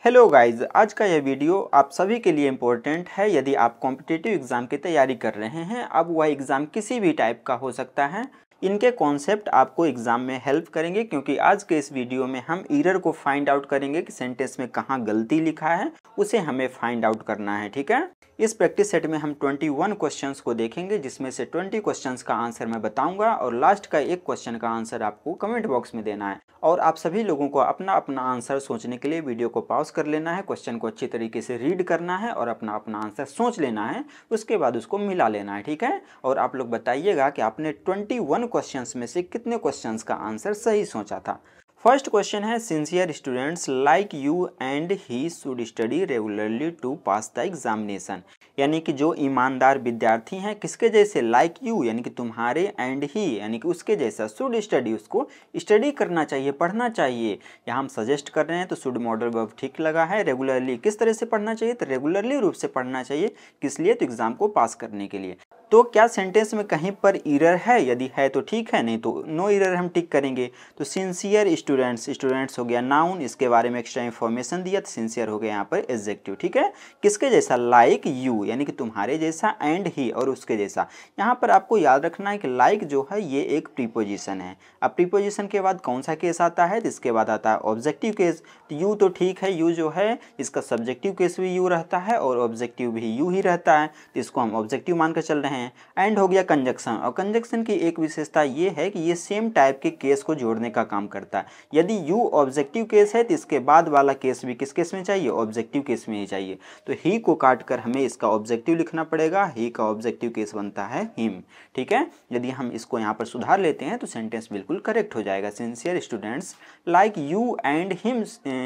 Hello guys, आज का यह वीडियो आप सभी के लिए इम्पोर्टेंट है। यदि आप कॉम्पिटिटिव एग्ज़ाम की तैयारी कर रहे हैं, अब वह एग्ज़ाम किसी भी टाइप का हो सकता है, इनके कॉन्सेप्ट आपको एग्ज़ाम में हेल्प करेंगे। क्योंकि आज के इस वीडियो में हम एरर को फाइंड आउट करेंगे कि सेंटेंस में कहाँ गलती लिखा है, उसे हमें फाइंड आउट करना है। ठीक है, इस प्रैक्टिस सेट में हम 21 क्वेश्चंस को देखेंगे, जिसमें से 20 क्वेश्चंस का आंसर मैं बताऊंगा और लास्ट का एक क्वेश्चन का आंसर आपको कमेंट बॉक्स में देना है। और आप सभी लोगों को अपना अपना आंसर सोचने के लिए वीडियो को पॉज कर लेना है, क्वेश्चन को अच्छी तरीके से रीड करना है और अपना अपना आंसर सोच लेना है। उसके बाद उसको मिला लेना है। ठीक है, और आप लोग बताइएगा कि आपने 21 क्वेश्चंस में से कितने क्वेश्चंस का आंसर सही सोचा था। फर्स्ट क्वेश्चन है, sincere students like you and he should study regularly to pass the examination. यानी कि जो ईमानदार विद्यार्थी हैं, किसके जैसे, लाइक यू यानी कि तुम्हारे, एंड ही यानी कि उसके जैसा, शुड स्टडी उसको स्टडी करना चाहिए, पढ़ना चाहिए। यहाँ हम सजेस्ट कर रहे हैं तो शुड मॉडल वर्ब ठीक लगा है। रेगुलरली किस तरह से पढ़ना चाहिए, तो रेगुलरली रूप से पढ़ना चाहिए। किस लिए, तो एग्जाम को पास करने के लिए। तो क्या सेंटेंस में कहीं पर एरर है? यदि है तो ठीक है, नहीं तो नो एरर हम टिक करेंगे। तो सिंसियर स्टूडेंट्स, स्टूडेंट्स हो गया नाउन, इसके बारे में एक्स्ट्रा इन्फॉर्मेशन दिया, तो सिंसियर हो गया यहाँ पर एडजेक्टिव। ठीक है, किसके जैसा, लाइक यू यानी कि तुम्हारे जैसा, एंड ही और उसके जैसा। यहाँ पर आपको याद रखना है कि लाइक जो है ये एक प्रीपोजिशन है। अब प्रीपोजिशन के बाद कौन सा केस आता है, तो इसके बाद आता है ऑब्जेक्टिव केस। तो यू तो ठीक है, यू जो है इसका सब्जेक्टिव केस भी यू रहता है और ऑब्जेक्टिव भी यू ही रहता है, तो इसको हम ऑब्जेक्टिव मानकर चल रहे हैं। एंड हो गया कंजक्शन, और कंजक्शन की एक विशेषता ये है कि ये सेम टाइप के केस को जोड़ने का काम करता है। यदि यू ऑब्जेक्टिव केस है तो इसके बाद वाला केस भी किस केस में चाहिए, ऑब्जेक्टिव केस में ही चाहिए। तो ही को काट कर हमें इसका ऑब्जेक्टिव लिखना पड़ेगा, ही का ऑब्जेक्टिव केस बनता है हिम। ठीक है, यदि हम इसको यहाँ पर सुधार लेते हैं तो सेंटेंस बिल्कुल करेक्ट हो जाएगा। Sincere students like you and him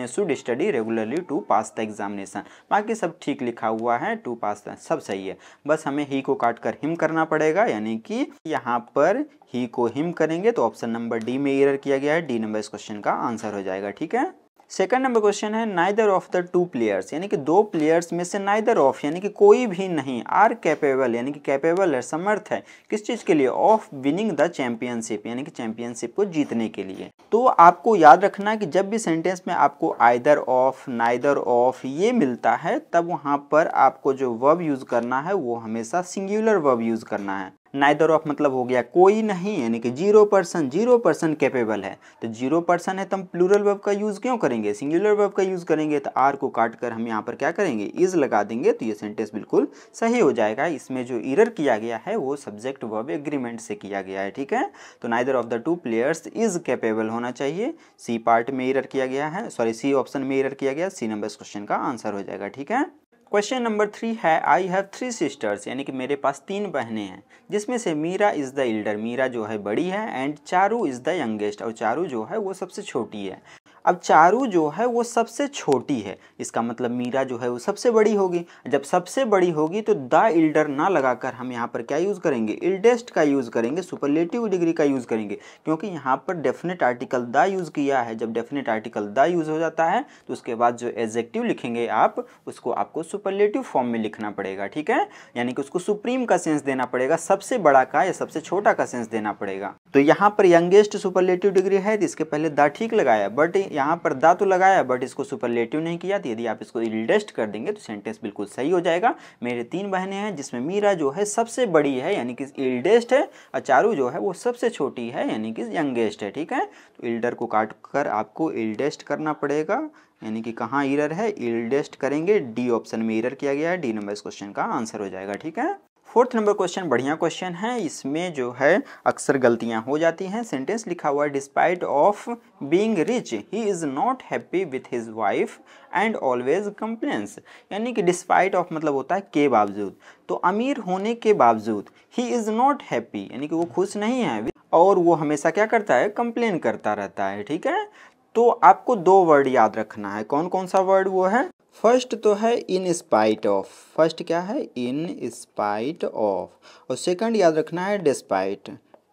should study regularly to pass the examination. बाकी सब ठीक लिखा हुआ है, टू पास सब सही है, बस हमें ही को काट कर हिम करना पड़ेगा। यानी कि यहाँ पर ही को हिम करेंगे तो ऑप्शन नंबर डी में एरर किया गया है, डी नंबर इस क्वेश्चन का आंसर हो जाएगा। ठीक है, सेकंड नंबर क्वेश्चन है, neither of the two players यानी कि दो प्लेयर्स में से नाइदर ऑफ यानी कि कोई भी नहीं, आर कैपेबल यानी कि कैपेबल है, समर्थ है, किस चीज़ के लिए, ऑफ विनिंग द चैंपियनशिप यानी कि चैंपियनशिप को जीतने के लिए। तो आपको याद रखना है कि जब भी सेंटेंस में आपको आइदर ऑफ, नाइदर ऑफ ये मिलता है, तब वहाँ पर आपको जो वर्ब यूज़ करना है वो हमेशा सिंगुलर वर्ब यूज़ करना है। नाइदर ऑफ मतलब हो गया कोई नहीं, यानी कि 0%, 0% कैपेबल है। तो 0% है तो हम प्लूरल वर्ब का यूज़ क्यों करेंगे, सिंगुलर वर्ब का यूज़ करेंगे। तो आर को काट कर हम यहाँ पर क्या करेंगे, इज लगा देंगे, तो ये सेंटेंस बिल्कुल सही हो जाएगा। इसमें जो एरर किया गया है वो सब्जेक्ट वर्ब एग्रीमेंट से किया गया है। ठीक है, तो neither of the two players is capable होना चाहिए। सी पार्ट में एरर किया गया है, सॉरी सी ऑप्शन में एरर किया गया, सी नंबर इस क्वेश्चन का आंसर हो जाएगा। ठीक है, क्वेश्चन नंबर 3 है, आई हैव 3 सिस्टर्स यानी कि मेरे पास 3 बहनें हैं, जिसमें से Meera is the elder, Meera जो है बड़ी है, and Charu is the youngest और चारू जो है वो सबसे छोटी है। अब चारू जो है वो सबसे छोटी है, इसका मतलब मीरा जो है वो सबसे बड़ी होगी। जब सबसे बड़ी होगी तो द एल्डर ना लगाकर हम यहाँ पर क्या यूज़ करेंगे, एल्डेस्ट का यूज़ करेंगे, सुपरलेटिव डिग्री का यूज़ करेंगे, क्योंकि यहाँ पर डेफिनेट आर्टिकल द यूज़ किया है। जब डेफिनेट आर्टिकल द यूज़ हो जाता है तो उसके बाद जो एडजेक्टिव लिखेंगे आप, उसको आपको सुपरलेटिव फॉर्म में लिखना पड़ेगा। ठीक है, यानी कि उसको सुप्रीम का सेंस देना पड़ेगा, सबसे बड़ा का या सबसे छोटा का सेंस देना पड़ेगा। तो यहाँ पर यंगेस्ट सुपरलेटिव डिग्री है तो इसके पहले द ठीक लगाया, बट यहाँ पर दा तो लगाया बट इसको सुपरलेटिव नहीं किया। तो यदि आप इसको एल्डेस्ट कर देंगे तो सेंटेंस बिल्कुल सही हो जाएगा। मेरे 3 बहनें हैं जिसमें मीरा जो है सबसे बड़ी है यानी कि एल्डेस्ट है, और चारू जो है वो सबसे छोटी है यानी कि यंगेस्ट है। ठीक है, तो एल्डर को काट कर आपको एल्डेस्ट करना पड़ेगा, यानी कि कहाँ एरर है, एल्डेस्ट करेंगे, डी ऑप्शन में एरर किया गया है, डी नंबर इस क्वेश्चन का आंसर हो जाएगा। ठीक है, फोर्थ नंबर क्वेश्चन बढ़िया क्वेश्चन है, इसमें जो है अक्सर गलतियां हो जाती हैं। सेंटेंस लिखा हुआ है, despite of being rich he is not happy with his wife and always complains. यानी कि डिस्पाइट ऑफ मतलब होता है के बावजूद, तो अमीर होने के बावजूद ही इज़ नॉट हैप्पी यानी कि वो खुश नहीं है, और वो हमेशा क्या करता है, कंप्लेन करता रहता है। ठीक है, तो आपको 2 वर्ड याद रखना है, कौन कौन सा वर्ड वो है, फर्स्ट तो है इन स्पाइट ऑफ, फर्स्ट क्या है, इन स्पाइट ऑफ, और सेकंड याद रखना है डिस्पाइट,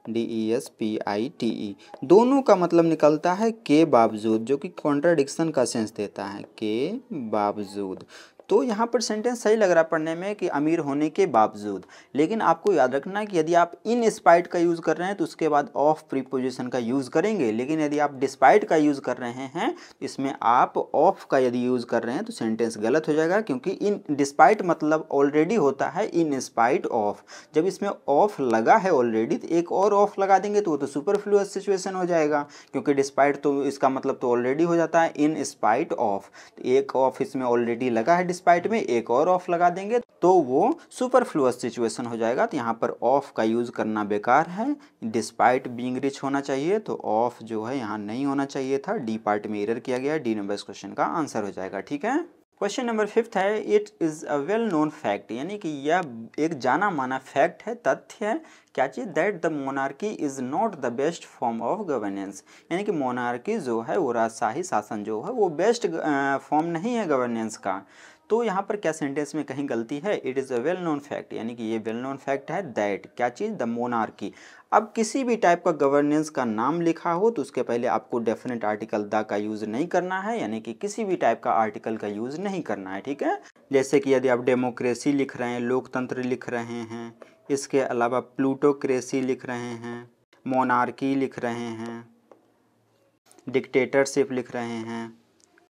DESPITE। दोनों का मतलब निकलता है के बावजूद, जो कि कॉन्ट्राडिक्शन का सेंस देता है, के बावजूद। तो यहाँ पर सेंटेंस सही लग रहा है पढ़ने में कि अमीर होने के बावजूद, लेकिन आपको याद रखना है कि यदि आप इन स्पाइट का यूज़ कर रहे हैं तो उसके बाद ऑफ प्रीपोजिशन का यूज़ करेंगे, लेकिन यदि आप डिस्पाइट का यूज़ कर रहे हैं इसमें आप ऑफ का यदि यूज़ कर रहे हैं तो सेंटेंस गलत हो जाएगा, क्योंकि इन डिस्पाइट मतलब ऑलरेडी होता है इन स्पाइट ऑफ। जब इसमें ऑफ लगा है ऑलरेडी तो एक और ऑफ लगा देंगे तो वो तो सुपरफ्लुअस सिचुएशन हो जाएगा, क्योंकि डिस्पाइट तो इसका मतलब तो ऑलरेडी हो जाता है इन स्पाइट ऑफ। तो एक ऑफ इसमें ऑलरेडी लगा है डिस्पाइट में, एक और ऑफ लगा देंगे तो वो सुपरफ्लुअस सिचुएशन हो जाएगा। तो यहाँ पर ऑफ का यूज़ करना बेकार है, डिस्पाइट बीइंग रिच होना चाहिए, तो ऑफ जो है यहाँ नहीं होना चाहिए था। डी पार्ट में एरर किया गया, डी नंबर इस क्वेश्चन का आंसर हो जाएगा। ठीक है, क्वेश्चन नंबर 5 है it is a well known fact, यानी कि यह एक जाना माना फैक्ट है, तथ्य है, क्या चीज़, that the monarchy is not the best form of governance, यानी कि मोनार्की जो है वो राजशाही शासन जो है वो बेस्ट फॉर्म नहीं है गवर्नेंस का। तो यहाँ पर क्या सेंटेंस में कहीं गलती है, it is a well known fact, यानी कि ये वेल नोन फैक्ट है दैट क्या चीज़, द मोनार्की। अब किसी भी टाइप का गवर्नेंस का नाम लिखा हो तो उसके पहले आपको डेफिनेट आर्टिकल द का यूज़ नहीं करना है, यानी कि किसी भी टाइप का आर्टिकल का यूज़ नहीं करना है। ठीक है, जैसे कि यदि आप डेमोक्रेसी लिख रहे हैं, लोकतंत्र लिख रहे हैं, इसके अलावा प्लूटोक्रेसी लिख रहे हैं, मोनार्की लिख रहे हैं, डिक्टेटरशिप लिख रहे हैं,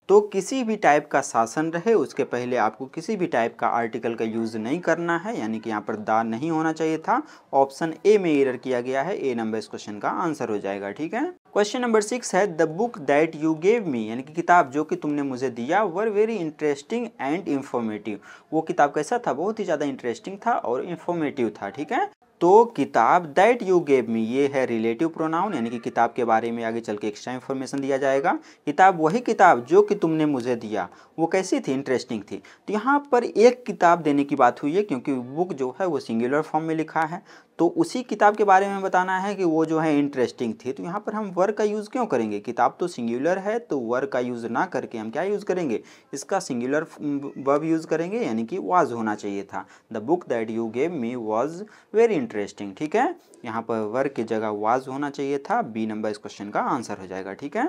तो किसी भी टाइप का शासन रहे उसके पहले आपको किसी भी टाइप का आर्टिकल का यूज़ नहीं करना है, यानी कि यहाँ पर दा नहीं होना चाहिए था। ऑप्शन ए में एरर किया गया है, ए नंबर इस क्वेश्चन का आंसर हो जाएगा। ठीक है, क्वेश्चन नंबर 6 है the book that you gave me, यानी कि किताब जो कि तुमने मुझे दिया, were very interesting and informative. वो किताब कैसा था, बहुत ही ज़्यादा इंटरेस्टिंग था और इन्फॉर्मेटिव था। ठीक है, तो किताब दैट यू गेव मी ये है रिलेटिव प्रोनाउन, यानी कि किताब के बारे में आगे चल के एक्स्ट्रा इन्फॉर्मेशन दिया जाएगा। किताब वही किताब जो कि तुमने मुझे दिया वो कैसी थी, इंटरेस्टिंग थी। तो यहाँ पर एक किताब देने की बात हुई है, क्योंकि बुक जो है वो सिंगुलर फॉर्म में लिखा है, तो उसी किताब के बारे में बताना है कि वो जो है इंटरेस्टिंग थी। तो यहाँ पर हम वर का यूज़ क्यों करेंगे, किताब तो सिंगुलर है, तो वर का यूज़ ना करके हम क्या यूज़ करेंगे, इसका सिंगुलर वर्ब यूज़ करेंगे, यानी कि वाज होना चाहिए था। The book that you gave me was very interesting. ठीक है, यहाँ पर वर की जगह वाज होना चाहिए था, बी नंबर इस क्वेश्चन का आंसर हो जाएगा। ठीक है,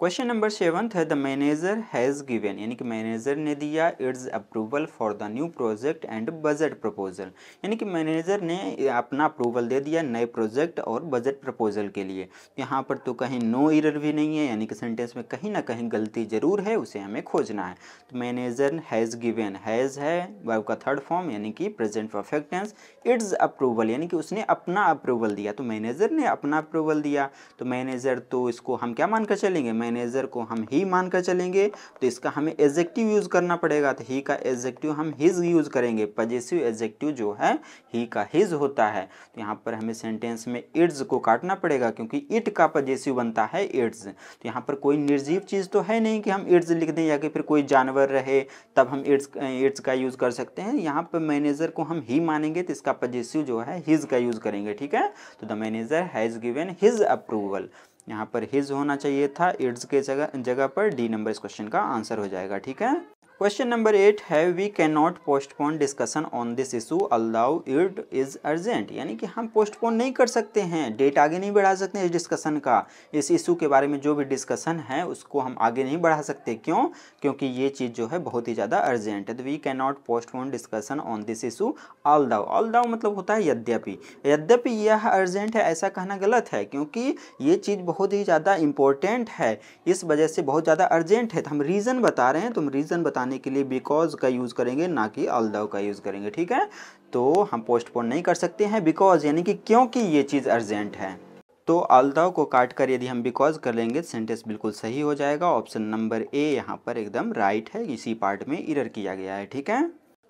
क्वेश्चन नंबर 7 है द मैनेजर हैज़ गिवन, यानी कि मैनेजर ने दिया it's approval for the new project and budget proposal, यानी कि मैनेजर ने अपना अप्रूवल दे दिया नए प्रोजेक्ट और बजट प्रपोजल के लिए। यहाँ पर तो कहीं नो एरर भी नहीं है, यानी कि सेंटेंस में कहीं ना कहीं गलती जरूर है, उसे हमें खोजना है। तो मैनेजर हैज़ गिवन, हैज़ है वर्ब का थर्ड फॉर्म, यानी कि present perfect tense, it's approval यानी कि उसने अपना अप्रूवल दिया, तो मैनेजर ने अपना अप्रूवल दिया। तो मैनेजर तो इसको हम क्या मानकर चलेंगे, मैनेजर को हम ही मानकर चलेंगे, तो इसका हमें एडजेक्टिव यूज़ करना पड़ेगा। तो ही का एडजेक्टिव हम हिज यूज़ करेंगे, पजेसिव एडजेक्टिव जो है ही का हिज होता है। तो यहाँ पर हमें सेंटेंस में इट्स को काटना पड़ेगा, क्योंकि इट का पजेसिव बनता है इट्स। तो यहाँ पर कोई निर्जीव चीज़ तो है नहीं कि हम इट्स लिख दें, या कि फिर कोई जानवर रहे तब हम इट्स का यूज़ कर सकते हैं। यहाँ पर मैनेजर को हम ही मानेंगे तो इसका पजेसिव जो है हिज का यूज़ करेंगे। ठीक है, तो the manager has given his approval, यहाँ पर हिज होना चाहिए था, इट्स के जगह पर डी नंबर इस क्वेश्चन का आंसर हो जाएगा। ठीक है, क्वेश्चन नंबर 8 है we can not postpone discussion on this issue although it is urgent, यानी कि हम पोस्टपोन नहीं कर सकते हैं, डेट आगे नहीं बढ़ा सकते हैं इस डिस्कशन का। इस इशू के बारे में जो भी डिस्कशन है उसको हम आगे नहीं बढ़ा सकते, क्यों, क्योंकि ये चीज़ जो है बहुत ही ज़्यादा अर्जेंट है। तो we can not postpone discussion on this issue although, although मतलब होता है यद्यपि, यद्यपि यह अर्जेंट है ऐसा कहना गलत है, क्योंकि ये चीज़ बहुत ही ज़्यादा इंपॉर्टेंट है, इस वजह से बहुत ज़्यादा अर्जेंट है। तो हम रीज़न बता रहे हैं, तो हम रीज़न बताने के लिए बिकॉज का यूज़ करेंगे, ना कि ऑल्दो का यूज़ करेंगे। ठीक है, तो हम पोस्टपोन नहीं कर सकते हैं बिकॉज यानी कि क्योंकि ये चीज़ अर्जेंट है। तो ऑल्दो को काट कर यदि हम बिकॉज कर लेंगे सेंटेंस बिल्कुल सही हो जाएगा। ऑप्शन नंबर ए यहाँ पर एकदम राइट है, इसी पार्ट में एरर किया गया है। ठीक है,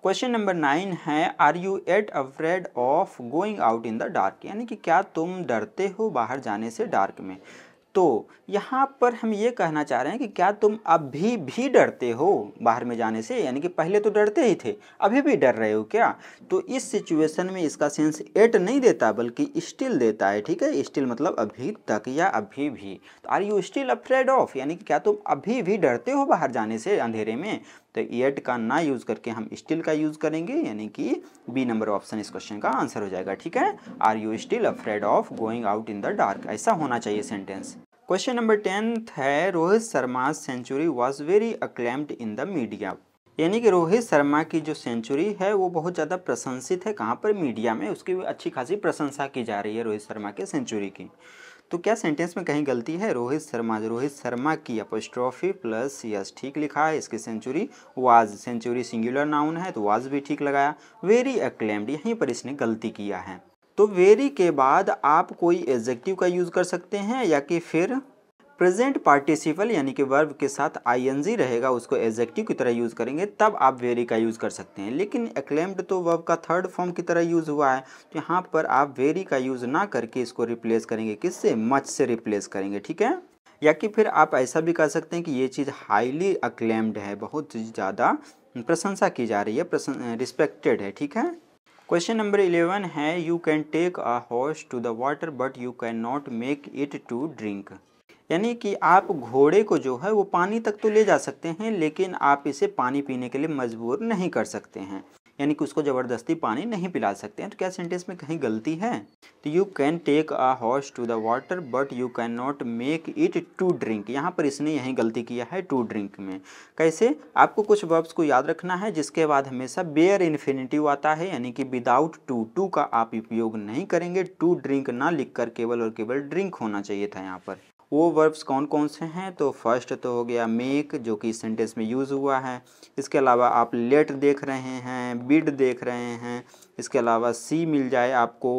क्वेश्चन नंबर 9 है are you at afraid of going out in the dark, यानी कि क्या तुम डरते हो बाहर जाने से डार्क में। तो यहाँ पर हम ये कहना चाह रहे हैं कि क्या तुम अभी भी डरते हो बाहर में जाने से, यानी कि पहले तो डरते ही थे, अभी भी डर रहे हो क्या। तो इस सिचुएशन में इसका सेंस एट नहीं देता बल्कि स्टिल देता है। ठीक है, स्टिल मतलब अभी तक या अभी भी। तो are you still afraid of, यानी कि क्या तुम अभी भी डरते हो बाहर जाने से अंधेरे में। तो एट का ना यूज़ करके हम स्टिल का यूज़ करेंगे, यानी कि बी नंबर ऑप्शन इस क्वेश्चन का आंसर हो जाएगा। ठीक है, are you still afraid of going out in the dark, ऐसा होना चाहिए सेंटेंस। क्वेश्चन नंबर 10 है Rohit Sharma century was very acclaimed in the media, यानी कि रोहित शर्मा की जो सेंचुरी है वो बहुत ज़्यादा प्रशंसित है, कहाँ पर, मीडिया में उसकी अच्छी खासी प्रशंसा की जा रही है रोहित शर्मा के सेंचुरी की। तो क्या सेंटेंस में कहीं गलती है? रोहित शर्मा की अपोस्ट्रोफी प्लस यस ठीक लिखा है। इसकी century was, century singular noun है तो वाज भी ठीक लगाया। वेरी एक्लेम्ड, यहीं पर इसने गलती किया है। तो वेरी के बाद आप कोई एडजेक्टिव का यूज़ कर सकते हैं या कि फिर प्रेजेंट पार्टिसिपल यानी कि वर्ब के साथ आईएनजी रहेगा उसको एडजेक्टिव की तरह यूज़ करेंगे, तब आप वेरी का यूज़ कर सकते हैं। लेकिन एक्लेम्ड तो वर्ब का थर्ड फॉर्म की तरह यूज़ हुआ है, तो यहाँ पर आप वेरी का यूज़ ना करके इसको रिप्लेस करेंगे, किससे? मच से रिप्लेस करेंगे, ठीक है। या कि फिर आप ऐसा भी कर सकते हैं कि ये चीज़ हाईली अक्लेम्ड है, बहुत ज़्यादा प्रशंसा की जा रही है, रिस्पेक्टेड है, ठीक है। क्वेश्चन नंबर 11 है, you can take a horse to the water but you can not make it to drink. यानी कि आप घोड़े को जो है वो पानी तक तो ले जा सकते हैं, लेकिन आप इसे पानी पीने के लिए मजबूर नहीं कर सकते हैं, यानी कि उसको ज़बरदस्ती पानी नहीं पिला सकते हैं। तो क्या सेंटेंस में कहीं गलती है? तो you can take a horse to the water but you can not make it to drink, यहाँ पर इसने यही गलती किया है टू ड्रिंक में। कैसे? आपको कुछ वर्ब्स को याद रखना है जिसके बाद हमेशा बेयर इन्फिनिटिव आता है, यानी कि विदाउट टू का आप उपयोग नहीं करेंगे। टू ड्रिंक ना लिखकर केवल और केवल ड्रिंक होना चाहिए था यहाँ पर। वो वर्ब्स कौन कौन से हैं? तो फर्स्ट तो हो गया मेक, जो कि सेंटेंस में यूज़ हुआ है। इसके अलावा आप लेट देख रहे हैं, बिड देख रहे हैं, इसके अलावा सी मिल जाए आपको,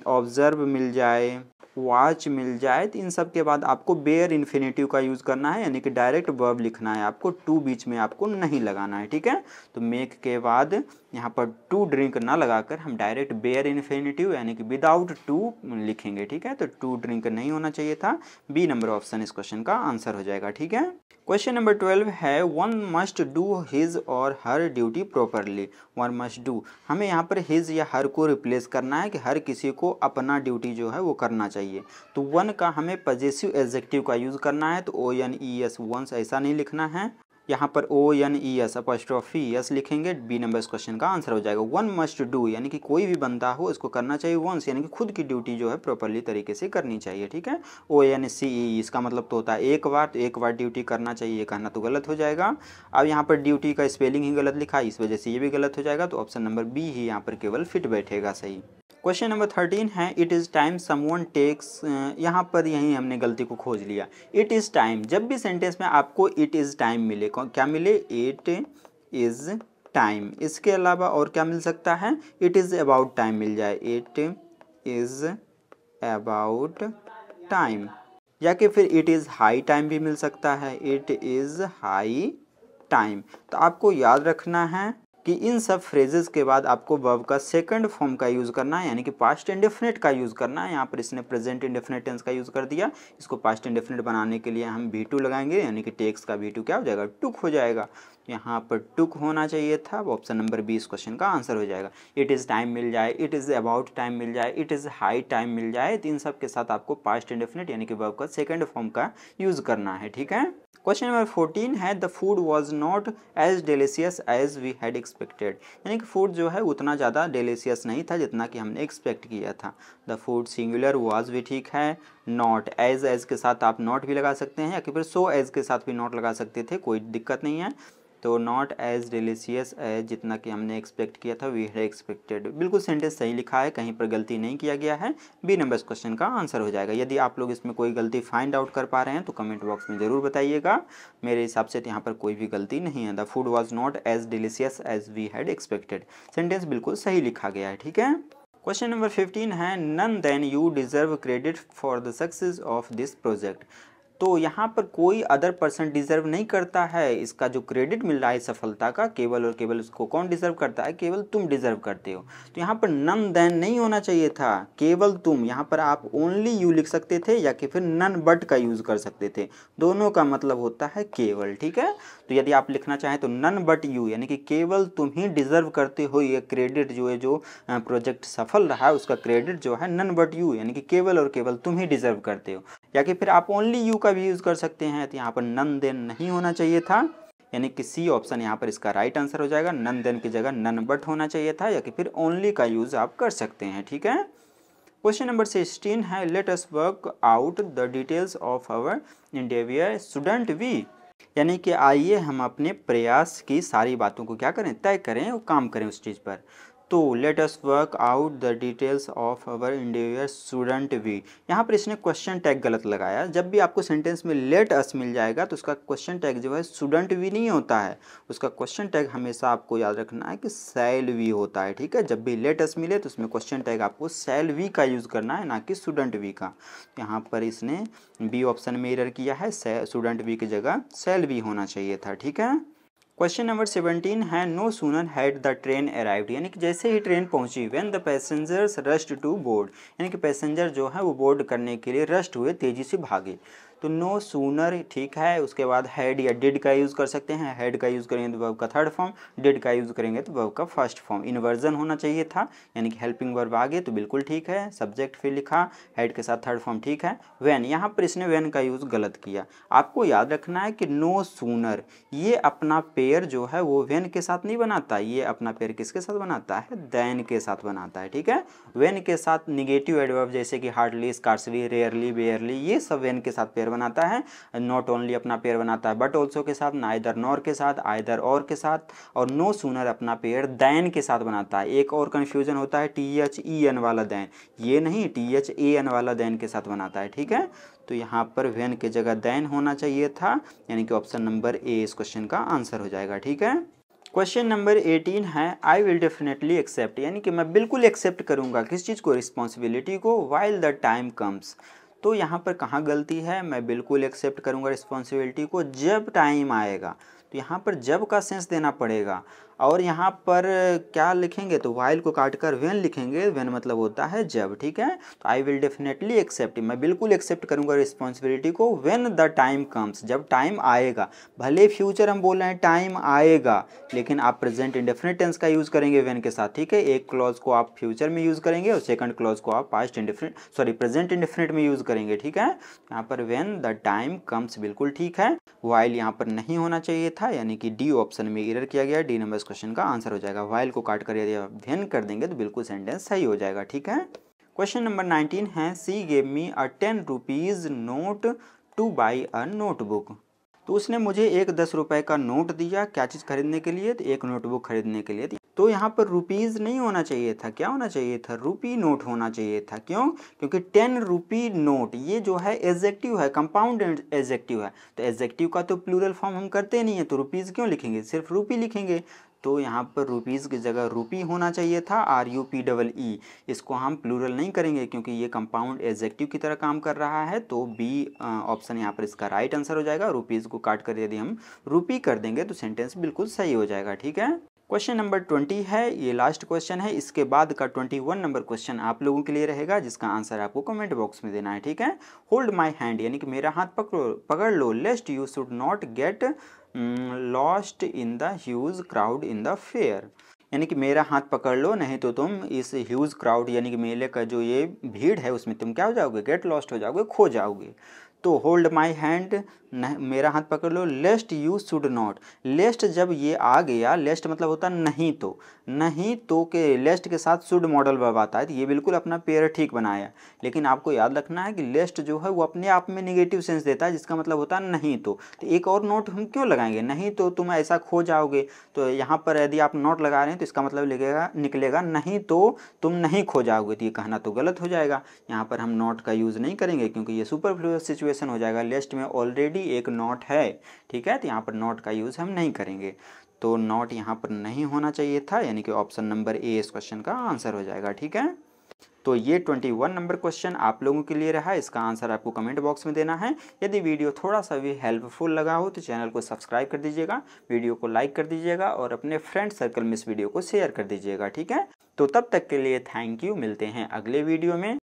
ऑब्जर्व मिल जाए, वॉच मिल जाए। तो इन सब के बाद आपको बेयर इन्फिनेटिव का यूज़ करना है, यानी कि डायरेक्ट वर्ब लिखना है आपको, टू बीच में आपको नहीं लगाना है, ठीक है। तो मेक के बाद यहाँ पर टू ड्रिंक ना लगाकर हम डायरेक्ट बेयर इन्फिनेटिव यानी कि विदाउट टू लिखेंगे, ठीक है। तो टू ड्रिंक नहीं होना चाहिए था। बी नंबर ऑप्शन इस क्वेश्चन का आंसर हो जाएगा, ठीक है। क्वेश्चन नंबर 12 है, वन मस्ट डू हिज और her duty properly. One must do, हमें यहाँ पर हिज या हर को रिप्लेस करना है कि हर किसी को अपना ड्यूटी जो है वो करना चाहिए। तो वन का हमें पजेसिव एडजेक्टिव का यूज़ करना है, तो ONES वंस ऐसा नहीं लिखना है, यहाँ पर ONES अपॉस्ट्रोफी यस लिखेंगे। बी नंबर इस क्वेश्चन का आंसर हो जाएगा। वन मस्ट डू यानी कि कोई भी बंदा हो इसको करना चाहिए वंस, यानी कि खुद की ड्यूटी जो है प्रॉपरली तरीके से करनी चाहिए, ठीक है। ONCE इसका मतलब तो होता है एक बार, तो एक बार ड्यूटी करना चाहिए, ये कहना तो गलत हो जाएगा। अब यहाँ पर ड्यूटी का स्पेलिंग ही गलत लिखा है, इस वजह से ये भी गलत हो जाएगा। तो ऑप्शन नंबर बी ही यहाँ पर केवल फिट बैठेगा सही। क्वेश्चन नंबर 13 है, it is time someone takes. यहाँ पर यही हमने गलती को खोज लिया। इट इज़ टाइम, जब भी सेंटेंस में आपको इट इज़ टाइम मिले, क्या मिले? It is time. इसके अलावा और क्या मिल सकता है? इट इज़ अबाउट टाइम मिल जाए, इट इज़ अबाउट टाइम, या कि फिर इट इज़ हाई टाइम भी मिल सकता है, इट इज़ हाई टाइम। तो आपको याद रखना है कि इन सब फ्रेजेस के बाद आपको वर्ब का सेकंड फॉर्म का यूज़ करना है, यानी कि पास्ट इंडेफिनिट का यूज़ करना है। यहाँ पर इसने प्रेजेंट इंडेफिनिट टेंस का यूज़ कर दिया, इसको पास्ट इंडेफिनिट बनाने के लिए हम V2 लगाएंगे, यानी कि टेक्स का V2 क्या हो जाएगा? टुक हो जाएगा। यहाँ पर टुक होना चाहिए था, ऑप्शन नंबर 20 क्वेश्चन का आंसर हो जाएगा। इट इज़ टाइम मिल जाए, इट इज़ अबाउट टाइम मिल जाए, इट इज़ हाई टाइम मिल जाए, तो इन सब के साथ आपको पास्ट इंडेफिनिट यानी कि वर्ब का सेकंड फॉर्म का यूज़ करना है, ठीक है। क्वेश्चन नंबर 14 है, the food was not as delicious as we had expected. यानी कि फूड जो है उतना ज़्यादा डिलीशियस नहीं था जितना कि हमने एक्सपेक्ट किया था। द फूड सिंगुलर वॉज भी ठीक है। नॉट, एज के साथ आप नॉट भी लगा सकते हैं, या कि फिर सो एज के साथ भी नॉट लगा सकते थे, कोई दिक्कत नहीं है। तो नॉट एज डिलीशियस एज जितना कि हमने एक्सपेक्ट किया था, वी हैड एक्सपेक्टेड। बिल्कुल सेंटेंस सही लिखा है, कहीं पर गलती नहीं किया गया है। बी नंबर क्वेश्चन का आंसर हो जाएगा। यदि आप लोग इसमें कोई गलती फाइंड आउट कर पा रहे हैं तो कमेंट बॉक्स में ज़रूर बताइएगा। मेरे हिसाब से यहाँ पर कोई भी गलती नहीं है। The food was not as delicious as we had expected, sentence बिल्कुल सही लिखा गया है, ठीक है। क्वेश्चन नंबर 15 है, none then you deserve credit for the success of this project. तो यहाँ पर कोई अदर पर्सन डिजर्व नहीं करता है, इसका जो क्रेडिट मिल रहा है सफलता का, केवल और केवल इसको कौन डिजर्व करता है? केवल तुम डिजर्व करते हो। तो यहाँ पर नन देन नहीं होना चाहिए था, केवल तुम। यहाँ पर आप ओनली यू लिख सकते थे या कि फिर नन बट का यूज़ कर सकते थे, दोनों का मतलब होता है केवल, ठीक है। तो यदि आप लिखना चाहें तो नन बट यू, यानी कि केवल तुम ही डिजर्व करते हो ये क्रेडिट, जो है जो प्रोजेक्ट सफल रहा है उसका क्रेडिट जो है नन बट यू, यानी कि केवल और केवल तुम ही डिजर्व करते हो। या कि फिर आप ओनली यू का भी यूज़ कर सकते हैं। तो यहाँ पर नन देन नहीं होना चाहिए था, यानी कि सी ऑप्शन यहाँ पर इसका राइट आंसर हो जाएगा। नन देन की जगह नन बट होना चाहिए था, या कि फिर ओनली का यूज़ आप कर सकते हैं, ठीक है। क्वेश्चन नंबर 16 है, let us work out the details of our endeavour shouldn't we. यानी कि आइए हम अपने प्रयास की सारी बातों को क्या करें, तय करें और काम करें उस चीज़ पर। तो let us work out the details of our individual student we. यहाँ पर इसने क्वेश्चन टैग गलत लगाया। जब भी आपको सेंटेंस में लेट अस मिल जाएगा तो उसका क्वेश्चन टैग जो है स्टूडेंट वी नहीं होता है, उसका क्वेश्चन टैग हमेशा आपको याद रखना है कि शैल वी होता है। ठीक है, जब भी लेट अस मिले तो उसमें क्वेश्चन टैग आपको शैल वी का यूज़ करना है, ना कि स्टूडेंट वी का। यहाँ पर इसने बी ऑप्शन में एरर किया है, स्टूडेंट वी की जगह शैल वी होना चाहिए था। ठीक है। क्वेश्चन नंबर 17 है no sooner had the train arrived, यानी कि जैसे ही ट्रेन पहुंची when the passengers rushed to board, यानी कि पैसेंजर जो है वो बोर्ड करने के लिए रश्ड हुए, तेज़ी से भागे। तो नो सूनर ठीक है, उसके बाद हैड या डिड का यूज़ कर सकते हैं। हैड का यूज़ करेंगे तो वर्ब का थर्ड फॉर्म, डिड का यूज़ करेंगे तो वर्ब का फर्स्ट फॉर्म। इन्वर्जन होना चाहिए था, यानी कि हेल्पिंग वर्ब आगे तो बिल्कुल ठीक है। सब्जेक्ट फिर लिखा, हैड के साथ थर्ड फॉर्म ठीक है। व्हेन, यहाँ पर इसने व्हेन का यूज़ गलत किया। आपको याद रखना है कि नो सूनर ये अपना पेयर जो है वो व्हेन के साथ नहीं बनाता, ये अपना पेयर किसके साथ बनाता है, देन के साथ बनाता है। ठीक है, व्हेन के साथ निगेटिव एडवर्ब जैसे कि हार्डली, स्कार्सली, रेयरली, बेयरली, ये सब व्हेन के साथ पेयर बनाता है। नॉट ओनली अपना पेयर बनाता है बट ऑल्सो के साथ, नाइदर नॉर के साथ, आइदर और के साथ, और नो सूनर अपना पेयर दैन के साथ बनाता है। एक और कन्फ्यूजन होता है THEN वाला दैन, ये नहीं THAN वाला दैन के साथ बनाता है। ठीक है, तो यहाँ पर व्हेन की जगह देन होना चाहिए था, यानी कि ऑप्शन नंबर ए इस क्वेश्चन का आंसर हो जाएगा। ठीक है। क्वेश्चन नंबर 18 है आई विल डेफिनेटली एक्सेप्ट, यानी कि मैं बिल्कुल एक्सेप्ट करूँगा किस चीज़ को, रिस्पॉन्सिबिलिटी को, वाइल द टाइम कम्स। तो यहाँ पर कहाँ गलती है, मैं बिल्कुल एक्सेप्ट करूँगा रिस्पॉन्सिबिलिटी को जब टाइम आएगा। तो यहाँ पर जब का सेंस देना पड़ेगा, और यहाँ पर क्या लिखेंगे तो वाइल को काटकर व्हेन लिखेंगे, व्हेन मतलब होता है जब। ठीक है, तो आई विल डेफिनेटली एक्सेप्ट, मैं बिल्कुल एक्सेप्ट करूँगा रिस्पॉन्सिबिलिटी को व्हेन द टाइम कम्स, जब टाइम आएगा। भले फ्यूचर हम बोल रहे हैं टाइम आएगा, लेकिन आप प्रेजेंट इंडेफिनिट टेंस का यूज़ करेंगे व्हेन के साथ। ठीक है, एक क्लॉज को आप फ्यूचर में यूज़ करेंगे और सेकंड क्लॉज को आप पास्ट इंडेफिनिट प्रेजेंट इंडेफिनिट में यूज़ करेंगे। ठीक है, यहाँ पर व्हेन द टाइम कम्स बिल्कुल ठीक है। वाइल यहाँ पर नहीं होना चाहिए था, यानी कि डी ऑप्शन में एरर किया गया, डी नंबर क्वेश्चन का आंसर हो जाएगा। वाइल को काट कर यदि आप व्हेन कर देंगे तो बिल्कुल सेंटेंस सही हो जाएगा। ठीक है। क्वेश्चन नंबर 19 है सी gave me a 10 rupees note two by a notebook. तो उसने मुझे एक 10 रुपए का नोट दिया, क्या चीज़ खरीदने के लिए, तो एक नोटबुक खरीदने के लिए। तो यहाँ पर रुपीज़ नहीं होना चाहिए था, क्या होना चाहिए था, रुपी नोट होना चाहिए था। क्यों, क्योंकि 10 रुपी नोट ये जो है एडजेक्टिव है, कंपाउंड एडजेक्टिव है, तो एडजेक्टिव का तो प्लूरल फॉर्म हम करते नहीं है, तो रुपीज़ क्यों लिखेंगे, सिर्फ रुपी लिखेंगे। तो यहाँ पर रुपीज़ की जगह रुपी होना चाहिए था, RUPEE। इसको हम प्लूरल नहीं करेंगे क्योंकि ये कंपाउंड एडजेक्टिव की तरह काम कर रहा है, तो बी ऑप्शन यहाँ पर इसका राइट आंसर हो जाएगा। रुपीज़ को काट कर यदि हम रुपी कर देंगे तो सेंटेंस बिल्कुल सही हो जाएगा। ठीक है। क्वेश्चन नंबर 20 है, ये लास्ट क्वेश्चन है, इसके बाद का 21 नंबर क्वेश्चन आप लोगों के लिए रहेगा, जिसका आंसर आपको कमेंट बॉक्स में देना है। ठीक है, होल्ड माई हैंड, यानी कि मेरा हाथ पकड़ लो, lest you should not get lost in the huge crowd in the fair, यानी कि मेरा हाथ पकड़ लो नहीं तो तुम इस ह्यूज क्राउड यानी कि मेले का जो ये भीड़ है उसमें तुम क्या हो जाओगे, गेट लॉस्ट हो जाओगे, खो जाओगे। तो होल्ड माई हैंड, मेरा हाथ पकड़ लो, लेस्ट यू शुड नॉट, लेस्ट जब ये आ गया, लेस्ट मतलब होता नहीं तो, नहीं तो के लेस्ट के साथ शुड मॉडल वर्ब आता है, तो ये बिल्कुल अपना पेयर ठीक बनाया। लेकिन आपको याद रखना है कि लेस्ट जो है वो अपने आप में निगेटिव सेंस देता है, जिसका मतलब होता है नहीं तो एक और नोट हम क्यों लगाएंगे, नहीं तो तुम ऐसा खो जाओगे। तो यहाँ पर यदि आप नोट लगा रहे हैं तो इसका मतलब निकलेगा नहीं तो तुम नहीं खो जाओगे, तो ये कहना तो गलत हो जाएगा। यहाँ पर हम नॉट का यूज़ नहीं करेंगे क्योंकि ये सुपरफ्लुअस सिचुएशन हो जाएगा, लिस्ट में ऑलरेडी एक नॉट है। ठीक है, तो यहाँ पर नॉट का यूज़ हम नहीं करेंगे, तो नॉट यहाँ पर नहीं होना चाहिए था, यानी कि ऑप्शन नंबर ए इस क्वेश्चन का आंसर हो जाएगा। ठीक है, तो ये 21 नंबर क्वेश्चन आप लोगों के लिए रहा, इसका आंसर आपको कमेंट बॉक्स में देना है। यदि वीडियो थोड़ा सा भी हेल्पफुल लगा हो तो चैनल को सब्सक्राइब कर दीजिएगा, वीडियो को लाइक कर दीजिएगा और अपने फ्रेंड सर्कल में इस वीडियो को शेयर कर दीजिएगा। ठीक है, तो तब तक के लिए थैंक यू, मिलते हैं अगले वीडियो में।